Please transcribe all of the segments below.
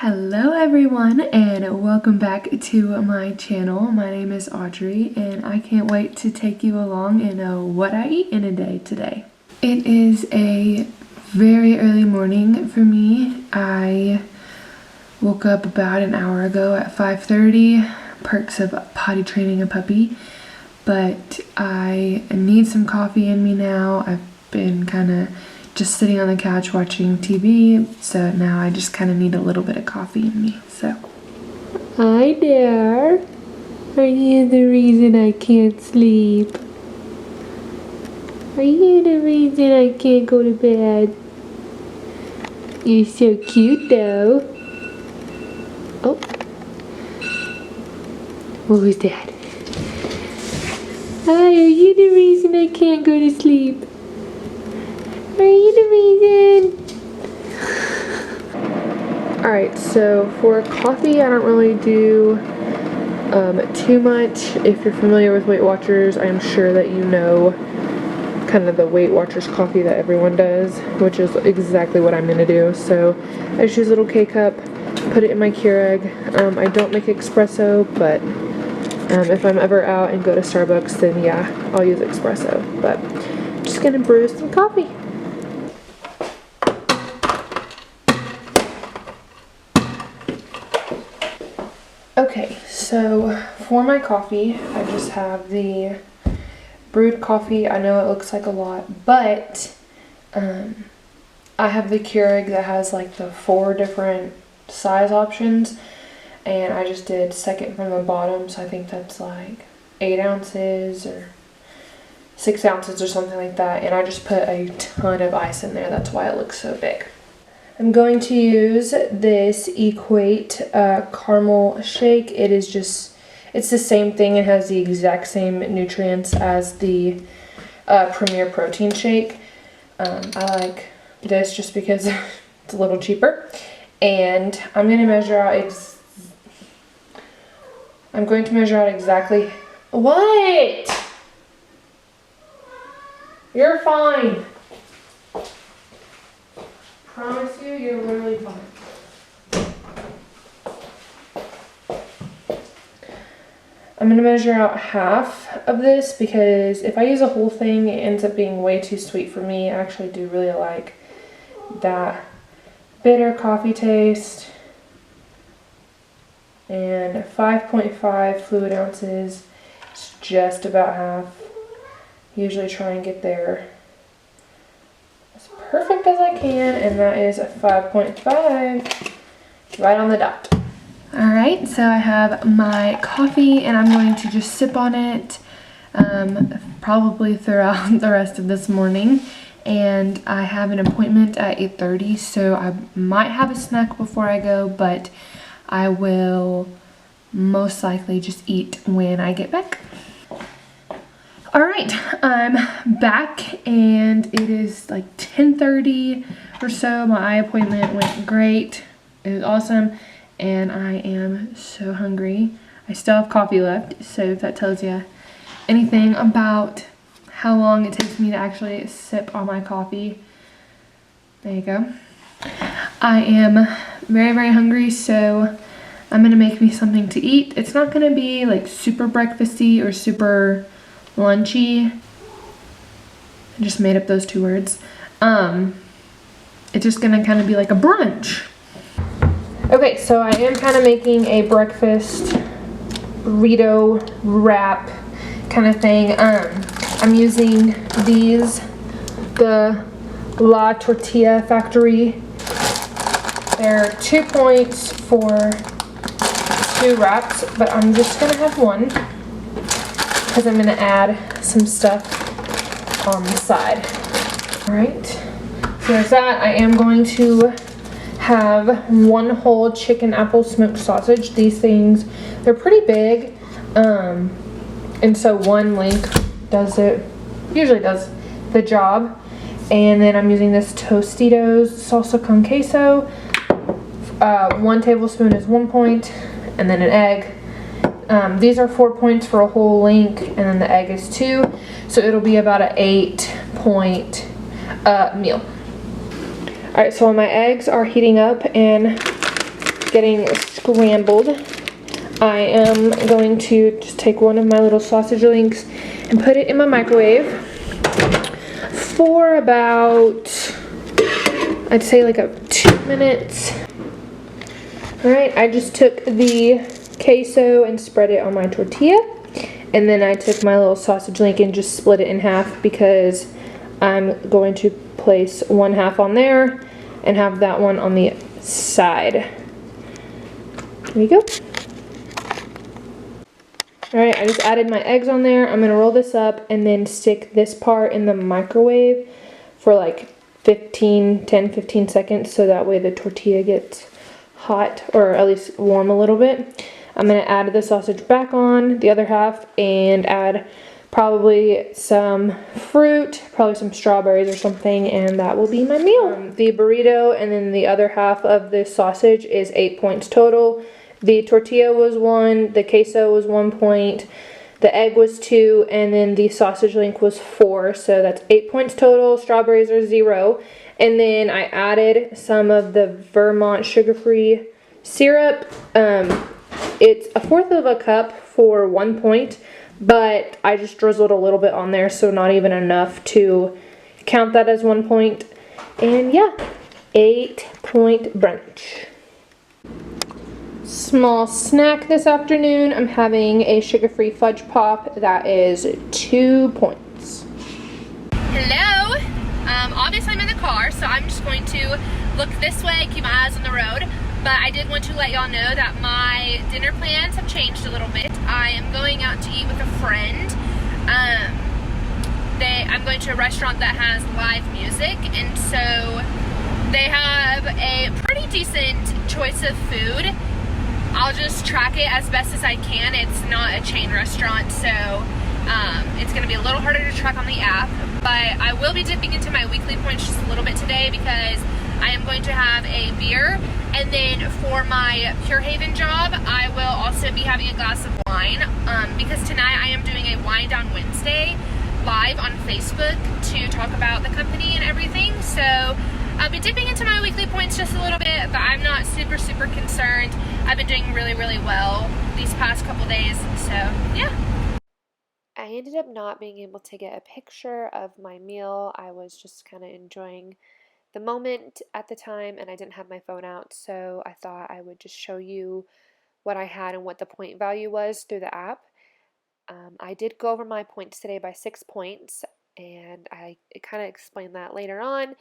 Hello everyone and welcome back to my channel. My name is Audrey and I can't wait to take you along in what I eat in a day today. It is a very early morning for me. I woke up about an hour ago at 5:30, perks of potty training a puppy, but I need some coffee in me now. I've been kind of just sitting on the couch watching TV, so now I just kind of need a little bit of coffee in me, so. Hi there. Are you the reason I can't sleep? Are you the reason I can't go to bed? You're so cute though. Oh. What was that? Hi, are you the reason I can't go to sleep? Are you the reason? Alright, so for coffee, I don't really do too much. If you're familiar with Weight Watchers, I am sure that you know kind of the Weight Watchers coffee that everyone does, which is exactly what I'm going to do. So I just use a little K-cup, put it in my Keurig. I don't make espresso, but if I'm ever out and go to Starbucks, then yeah, I'll use espresso. But I'm just going to brew some coffee. Okay, so for my coffee, I just have the brewed coffee. I know it looks like a lot, but I have the Keurig that has like the 4 different size options, and I just did second from the bottom, so I think that's like 8 ounces or 6 ounces or something like that, and I just put a ton of ice in there. That's why it looks so big. I'm going to use this Equate caramel shake. It's the same thing. It has the exact same nutrients as the Premier protein shake. I like this just because it's a little cheaper. And I'm going to measure out exactly. What? You're fine. Promise you, you're literally fine. I'm going to measure out half of this because if I use a whole thing, it ends up being way too sweet for me. I actually do really like that bitter coffee taste. And 5.5 fluid ounces is just about half. Usually try and get there as perfect as I can, and that is a 5.5 right on the dot. Alright, so I have my coffee and I'm going to just sip on it probably throughout the rest of this morning. And I have an appointment at 8:30, so I might have a snack before I go, but I will most likely just eat when I get back. Alright, I'm back and it is like 10:30 or so. My eye appointment went great. It was awesome and I am so hungry. I still have coffee left, so if that tells you anything about how long it takes me to actually sip on my coffee. There you go. I am very, very hungry, so I'm gonna make me something to eat. It's not gonna be like super breakfasty or super lunchy. I just made up those 2 words. It's just gonna kind of be like a brunch. Okay, so I am kind of making a breakfast burrito wrap kind of thing. I'm using the La Tortilla Factory. They're 2 points for 2 wraps, but I'm just gonna have one because I'm gonna add some stuff on the side. Alright, so there's that. I am going to have 1 whole chicken apple smoked sausage. These things, they're pretty big, and so 1 link usually does the job. And then I'm using this Tostitos salsa con queso. 1 tablespoon is 1 point, and then an egg. These are 4 points for a whole link, and then the egg is 2, so it'll be about an 8-point meal. Alright, so my eggs are heating up, and getting scrambled. I am going to just take one of my little sausage links and put it in my microwave for about, I'd say like 2 minutes. Alright, I just took the queso and spread it on my tortilla. And then I took my little sausage link and just split it in half because I'm going to place one half on there and have that one on the side. There you go. Alright, I just added my eggs on there. I'm going to roll this up and then stick this part in the microwave for like 10-15 seconds so that way the tortilla gets hot, or at least warm a little bit. I'm going to add the sausage back on, the other half, and add probably some fruit, probably some strawberries or something, and that will be my meal. The burrito and then the other half of the sausage is 8 points total. The tortilla was 1, the queso was 1 point, the egg was 2, and then the sausage link was 4, so that's 8 points total. Strawberries are 0. And then I added some of the Vermont sugar-free syrup. It's 1/4 of a cup for 1 point, but I just drizzled a little bit on there, so not even enough to count that as 1 point. And yeah, 8-point brunch. Small snack this afternoon. I'm having a sugar-free fudge pop that is 2 points. Hello. Obviously I'm in the car, so I'm just going to look this way, keep my eyes on the road. But I did want to let y'all know that my dinner plans have changed a little bit. I am going out to eat with a friend. I'm going to a restaurant that has live music, and so they have a pretty decent choice of food. I'll just track it as best as I can. It's not a chain restaurant, so it's going to be a little harder to track on the app. But I will be dipping into my weekly points just a little bit today because I am going to have a beer. And then for my Pure Haven job, I will also be having a glass of wine because tonight I am doing a Wine Down Wednesday live on Facebook to talk about the company and everything. So I'll be dipping into my weekly points just a little bit, but I'm not super concerned. I've been doing really well these past couple days, so yeah. I ended up not being able to get a picture of my meal. I was just kind of enjoying the moment at the time, and I didn't have my phone out, so I thought I would just show you what I had and what the point value was through the app. I did go over my points today by 6 points, and I kind of explained that later on,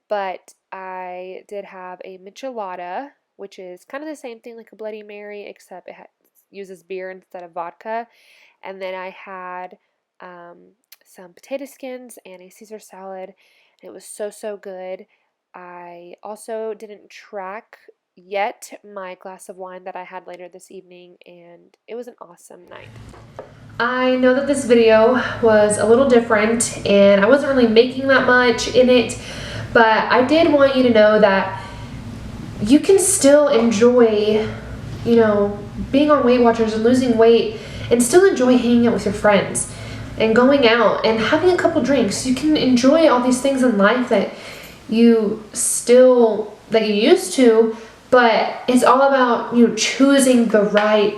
but I did have a michelada, which is kind of the same thing like a Bloody Mary, except it uses beer instead of vodka. And then I had some potato skins and a Caesar salad. It was so good. I also didn't track yet my glass of wine that I had later this evening, and it was an awesome night. I know that this video was a little different and I wasn't really making that much in it, but I did want you to know that you can still enjoy, you know, being on Weight Watchers and losing weight and still enjoy hanging out with your friends and going out and having a couple drinks. You can enjoy all these things in life that you used to, but it's all about, you know, choosing the right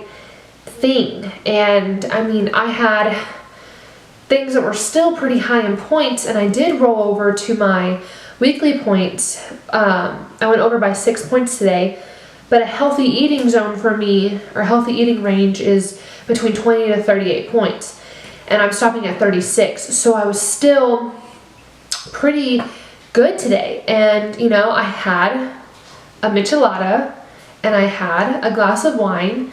thing. And I mean, I had things that were still pretty high in points, and I did roll over to my weekly points. I went over by 6 points today, but a healthy eating zone for me, or healthy eating range, is between 20 to 38 points, and I'm stopping at 36, so I was still pretty good today. And you know, I had a michelada and I had a glass of wine,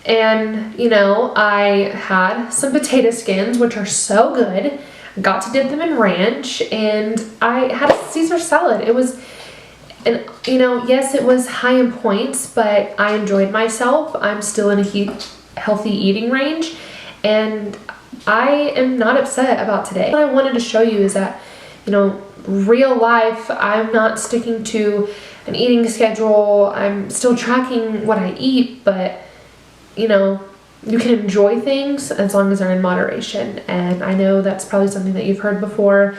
and you know, I had some potato skins, which are so good. I got to dip them in ranch, and I had a Caesar salad. It was, and you know, yes, it was high in points, but I enjoyed myself. I'm still in a healthy eating range, and I am not upset about today. What I wanted to show you is that, you know, real life, I'm not sticking to an eating schedule. I'm still tracking what I eat, but you know, you can enjoy things as long as they're in moderation. And I know that's probably something that you've heard before,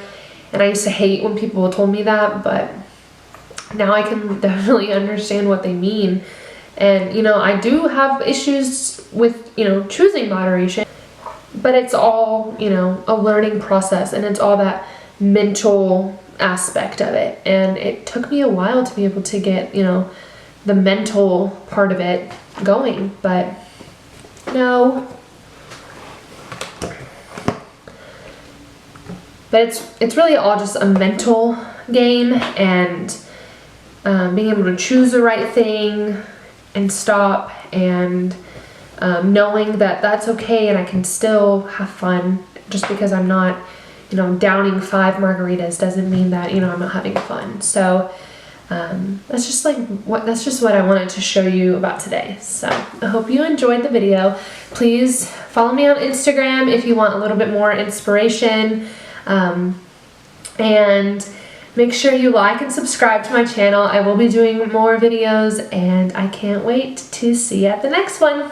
and I used to hate when people told me that, but now I can definitely understand what they mean. And, you know, I do have issues with, you know, choosing moderation, but it's all, you know, a learning process, and it's all that mental aspect of it. And it took me a while to be able to get, you know, the mental part of it going, but no. But it's really all just a mental game, and being able to choose the right thing and stop, and knowing that that's okay and I can still have fun. Just because I'm not, you know, downing 5 margaritas doesn't mean that, you know, I'm not having fun. So that's just what I wanted to show you about today. So I hope you enjoyed the video. Please follow me on Instagram if you want a little bit more inspiration. And make sure you like and subscribe to my channel. I will be doing more videos, and I can't wait to see you at the next one.